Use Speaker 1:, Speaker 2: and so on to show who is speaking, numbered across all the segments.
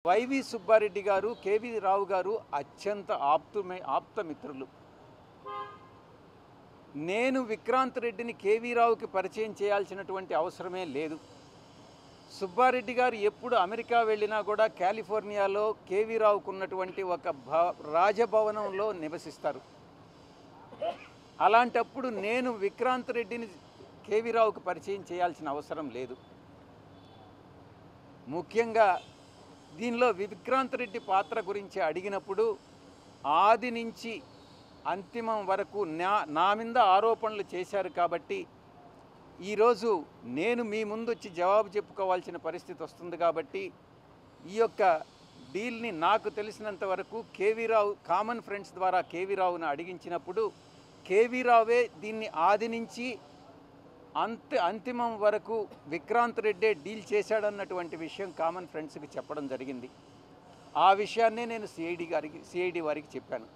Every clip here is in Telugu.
Speaker 1: వైవి సుబ్బారెడ్డి గారు, కేవీ రావు గారు అత్యంత ఆప్తమిత్రులు. నేను విక్రాంత్ రెడ్డిని కేవీ రావుకి పరిచయం చేయాల్సినటువంటి అవసరమే లేదు. సుబ్బారెడ్డి గారు ఎప్పుడు అమెరికా వెళ్ళినా కూడా కాలిఫోర్నియాలో కేవీ రావుకు ఉన్నటువంటి ఒక రాజభవనంలో నివసిస్తారు. అలాంటప్పుడు నేను విక్రాంత్ రెడ్డిని కేవీ రావుకి పరిచయం చేయాల్సిన అవసరం లేదు. ముఖ్యంగా దీనిలో విక్రాంత్ రెడ్డి పాత్ర గురించి అడిగినప్పుడు ఆది నుంచి అంతిమం వరకు నా మీద ఆరోపణలు చేశారు కాబట్టి ఈరోజు నేను మీ ముందు వచ్చి జవాబు చెప్పుకోవాల్సిన పరిస్థితి వస్తుంది. కాబట్టి ఈ యొక్క డీల్ని నాకు తెలిసినంత వరకు కేవీ రావు కామన్ ఫ్రెండ్స్ ద్వారా కేవీ రావును అడిగించినప్పుడు కేవీ రావే దీన్ని ఆది నుంచి అంతిమం వరకు విక్రాంత్ రెడ్డే డీల్ చేశాడన్నటువంటి విషయం కామన్ ఫ్రెండ్స్కి చెప్పడం జరిగింది. ఆ విషయాన్నే నేను సిఐడి వారికి చెప్పాను.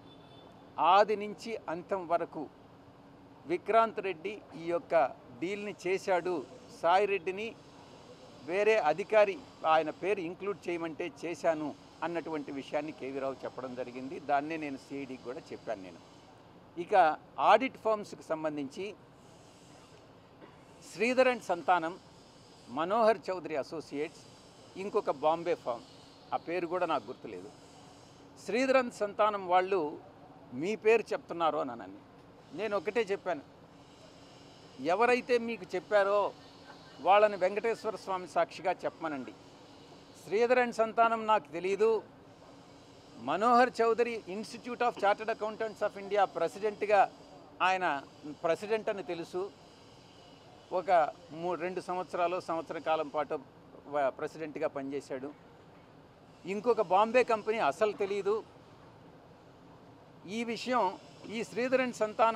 Speaker 1: ఆది నుంచి అంతం వరకు విక్రాంత్ రెడ్డి ఈ యొక్క డీల్ని చేశాడు, సాయి రెడ్డిని వేరే అధికారి ఆయన పేరు ఇంక్లూడ్ చేయమంటే చేశాను అన్నటువంటి విషయాన్ని కేవీ రావు చెప్పడం జరిగింది. దాన్నే నేను సిఐడికి కూడా చెప్పాను. ఇక ఆడిట్ ఫర్మ్స్కి సంబంధించి శ్రీధర్ అండ్ సంతానం, మనోహర్ చౌదరి అసోసియేట్స్, ఇంకొక బాంబే ఫామ్, ఆ పేరు కూడా నాకు గుర్తులేదు. శ్రీధర్ అండ్ సంతానం వాళ్ళు మీ పేరు చెప్తున్నారో అని నేను ఒకటే చెప్పాను, ఎవరైతే మీకు చెప్పారో వాళ్ళని వెంకటేశ్వర స్వామి సాక్షిగా చెప్పమనండి. శ్రీధర్ అండ్ సంతానం నాకు తెలీదు. Manohar Chaudhary institute of chartered accountants of India ప్రెసిడెంట్గా ఆయన ప్రెసిడెంట్ అని తెలుసు. ఒక 2 సంవత్సర కాలం పాటు ప్రెసిడెంట్గా పనిచేశాడు. ఇంకొక బాంబే కంపెనీ అసలు తెలియదు. ఈ విషయం ఈ శ్రీధర్ అండ్ సంతానం